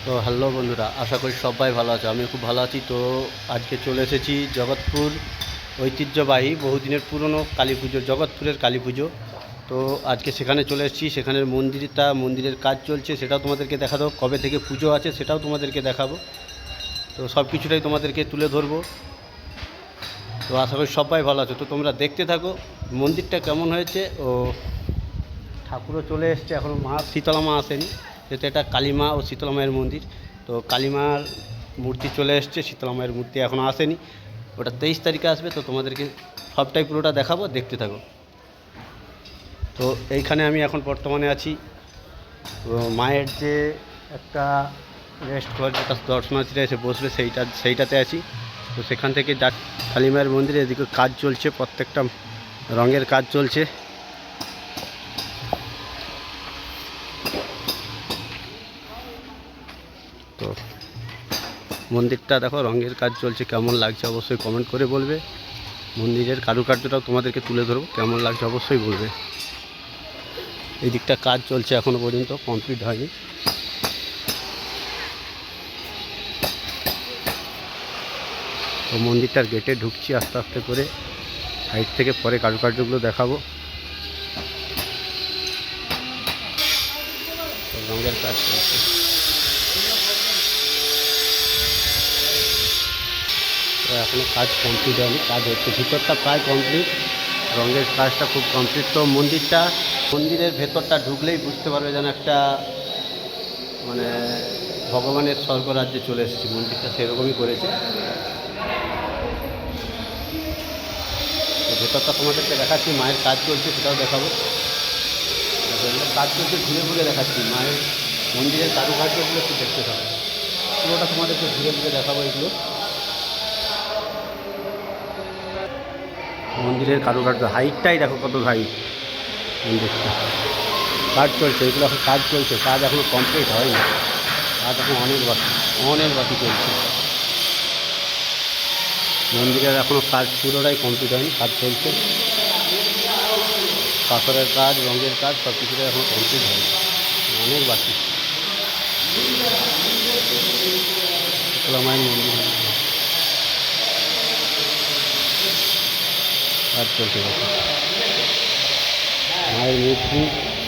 তো হ্যালো বন্ধুরা, আশা করি সবাই ভালো আছে। আমি খুব ভালো আছি। তো আজকে চলে এসেছি জগৎপুর, ঐতিহ্যবাহী বহুদিনের পুরনো কালী পুজো, জগৎপুরের কালী পুজো। তো আজকে সেখানে চলে এসেছি। সেখানের মন্দিরের কাজ চলছে, সেটাও তোমাদেরকে দেখাবো। কবে থেকে পুজো আছে সেটাও তোমাদেরকে দেখাবো। তো সব কিছুটাই তোমাদেরকে তুলে ধরবো। তো আশা করি সবাই ভালো আছে। তো তোমরা দেখতে থাকো মন্দিরটা কেমন হয়েছে। ও ঠাকুরও চলে এসছে, এখনও মা শীতলা মা আসেনি, যেহেতু এটা কালীমা ও শীতলা মায়ের মন্দির। তো কালীমার মূর্তি চলে এসছে, শীতলা মায়ের মূর্তি এখনও আসেনি, ওটা 23 তারিখে আসবে। তো তোমাদেরকে সবটাই পুরোটা দেখাবো, দেখতে থাকো। তো এইখানে আমি এখন বর্তমানে আছি। তো মায়ের যে একটা রেস্ট ঘর, যেটা দর্শনার্থীরা এসে বসবে, সেইটাতে আছি। তো সেখান থেকে কালীমায়ের মন্দিরে এদিকে কাজ চলছে, প্রত্যেকটা রঙের কাজ চলছে। তো মন্দিরটা দেখো, রঙের কাজ চলছে, কেমন লাগছে অবশ্যই কমেন্ট করে বলবে। মন্দিরের কারুকার্যটাও তোমাদেরকে তুলে ধরবো, কেমন লাগছে অবশ্যই বলবে। এই দিকটা কাজ চলছে, এখনও পর্যন্ত কমপ্লিট হয়নি। তো মন্দিরটার গেটে ঢুকছি আস্তে আস্তে করে, সাইড থেকে পরে কারুকার্যগুলো দেখাবো। রঙের কাজ চলছে, এখনও কাজ কমপ্লিট হয়নি, কাজ হচ্ছে। ভিতরটা প্রায় কমপ্লিট, রঙের কাজটা খুব কমপ্লিট। তো মন্দিরের ভেতরটা ঢুকলেই বুঝতে পারবে যেন একটা মানে ভগবানের স্বর্গরাজ্যে চলে এসেছি। মন্দিরটা সেরকমই করেছে। তো ভেতরটা তোমাদেরকে দেখাচ্ছি, মায়ের কাজ চলছে সেটাও দেখাবো। কাজ চলছে, ঘুরে ঘুরে দেখাচ্ছি মায়ের মন্দিরের কারুকার্যগুলো একটু দেখতে থাকো। পুরোটা তোমাদেরকে ঘুরে ঘুরে দেখাবো। এগুলো মন্দিরের কারুকার্য, হাইটটাই দেখো কত হাইট মন্দিরটা। কাজ চলছে, এগুলো এখন কাজ চলছে, কাজ এখনও কমপ্লিট হয়নি, কাজ এখন অনেক বাকি চলছে। মন্দিরের এখনও কাজ পুরোটাই কমপ্লিট হয়নি, কাজ চলছে। পাথরের কাজ, রঙের কাজ সব কিছুটাই এখনও কমপ্লিট হয়নি, অনেক বাকি। শীতলা মায়ের মন্দির কাজ চলছে। মায়ের মূর্তি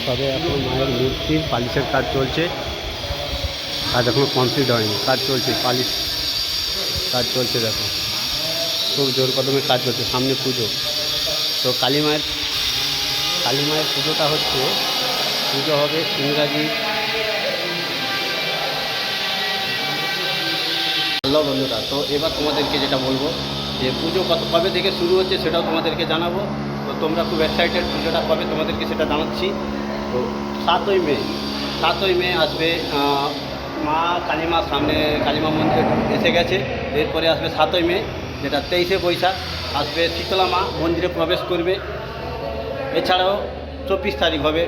সবে এখন মায়ের মূর্তির পালিশের কাজ চলছে, কাজ এখনও কমপ্লিট হয়নি, কাজ চলছে, পালিশ কাজ চলছে। দেখো খুব জোর কদমে কাজ চলছে, সামনে পুজো। তো কালী মায়ের পুজোটা হচ্ছে, পুজো হবে ইংরাজি। হ্যালো বন্ধুরা, তো এবার তোমাদেরকে যেটা বলবো যে পুজো কবে থেকে শুরু হচ্ছে সেটাও তোমাদেরকে জানাবো। তো তোমরা খুব এক্সাইটেড, পুজোটা কবে তোমাদেরকে সেটা জানাচ্ছি। তো 7ই মে আসবে মা কালীমা, সামনে কালীমা মন্দিরে এসে গেছে। এরপরে আসবে 7ই মে, যেটা 23শে বৈশাখ আসবে, শীতলা মা মন্দিরে প্রবেশ করবে। এছাড়াও 24 তারিখ হবে,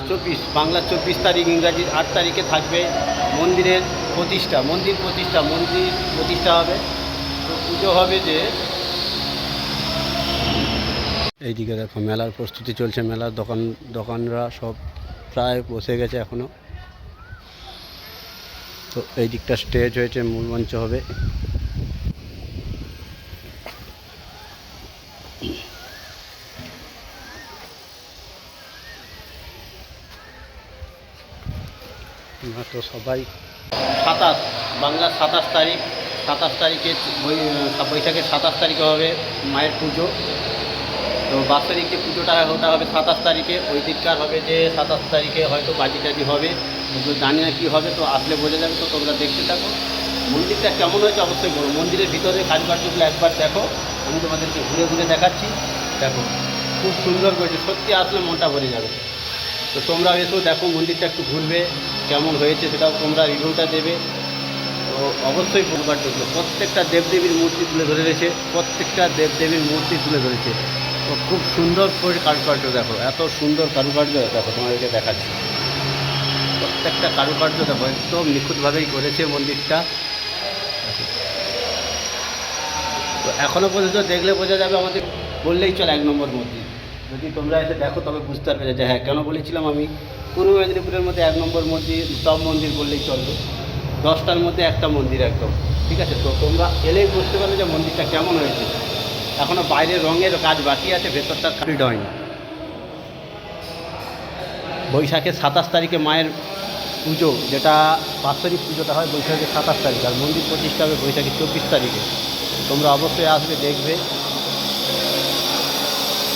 24 বাংলার 24 তারিখ, ইংরাজির 8 তারিখে থাকবে মন্দির প্রতিষ্ঠা হবে। তো পুজো হবে যে এইদিকে দেখো মেলার প্রস্তুতি চলছে, মেলার দোকানরা সব প্রায় বসে গেছে এখনও। তো এই দিকটা স্টেজ হয়েছে, মূল মঞ্চ হবে। তো সবাই বাংলার 27 তারিখে বৈশাখের 27 তারিখে হবে মায়ের পুজো। তো বাৎসরিক যে পুজোটা ওটা হবে 27 তারিখে। ওই দিককার হবে যে 27 তারিখে হয়তো বাজি টাজি হবে, তো জানি না কী হবে, তো আসলে বোঝা যাবে। তো তোমরা দেখতে থাকো মন্দিরটা কেমন হয়েছে অবশ্যই বলো। মন্দিরের ভিতরে কারুকার্যগুলো একবার দেখো, আমি তোমাদেরকে ঘুরে ঘুরে দেখাচ্ছি। দেখো খুব সুন্দর করেছে, সত্যি আসলে মনটা ভরে যাবে। তো তোমরা এসো, দেখো মন্দিরটা একটু ঘুরবে, কেমন হয়েছে সেটাও তোমরা রিভিউটা দেবে। তো অবশ্যই কারুকার্যগুলো, প্রত্যেকটা দেবদেবীর মূর্তি তুলে ধরেছে। তো খুব সুন্দর করে কারুকার্য দেখো, এত সুন্দর কারুকার্য দেখো, তোমাদেরকে দেখাচ্ছি। প্রত্যেকটা কারুকার্য দেখো, একদম নিখুঁতভাবেই করেছে মন্দিরটা। তো এখনও পর্যন্ত দেখলে বোঝা যাবে, আমাদের বললেই চলে 1 নম্বর মন্দির। যদি তোমরা এসে দেখো তবে বুঝতে পারবে যে হ্যাঁ, কেন বলেছিলাম আমি পূর্ব মেদিনীপুরের মধ্যে 1 নম্বর মন্দির, টপ মন্দির বললেই চলবে। 10টার মধ্যে একটা মন্দির একদম, ঠিক আছে? তো তোমরা এলেই বুঝতে পারবে যে মন্দিরটা কেমন হয়েছে। এখনও বাইরের রঙের কাজ বাকি আছে, ভেতরটা কমপ্লিট হয়নি। বৈশাখের 27 তারিখে মায়ের পুজো, যেটা বাৎসরিক পুজোটা হয় বৈশাখের 27 তারিখ, আর মন্দির প্রতিষ্ঠা হবে বৈশাখের 24 তারিখে। তোমরা অবশ্যই আসবে, দেখবে।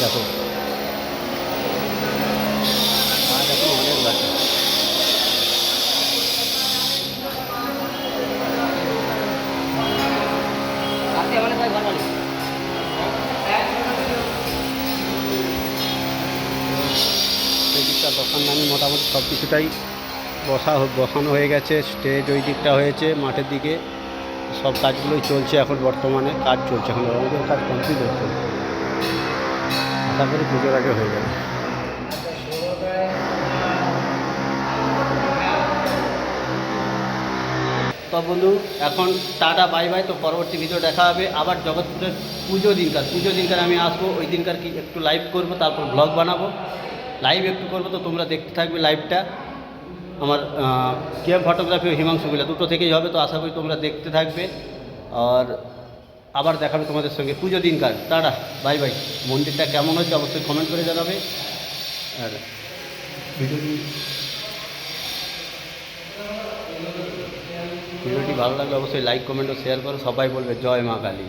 দেখো আর এখন অনেক বাকি। সেই দিকটা দোকানদানি মোটামুটি সব কিছুটাই বসানো হয়ে গেছে। স্টেজ ওই দিকটা হয়েছে, মাঠের দিকে সব কাজগুলোই চলছে এখন, বর্তমানে কাজ চলছে, এখন রঙের কাজ কমপ্লিট হচ্ছে। আশা করি পুজোর আগে হয়ে যাবে। তো বন্ধু এখন টাটা বাই বাই। তো পরবর্তী ভিডিও দেখা হবে আবার জগৎপুরের পুজো দিনকার আমি আসবো। ওই দিনকার কি একটু লাইভ করব, তারপর ব্লগ বানাবো, লাইভ একটু করবো। তো তোমরা দেখতে থাকবে লাইভটা। আমার কেএম ফটোগ্রাফি ও হিমাংশু বিলা দুটো থেকেই হবে। তো আশা করি তোমরা দেখতে থাকবে, আর আবার দেখাবে তোমাদের সঙ্গে পুজো দিনকার। Tata bye bye. মন্দিরটা কেমন হয়েছে অবশ্যই কমেন্ট করে জানাবে। আর ভিডিওটি ভালো লাগলে অবশ্যই লাইক, কমেন্ট ও শেয়ার করো। সবাই বলবে জয় মা কালী।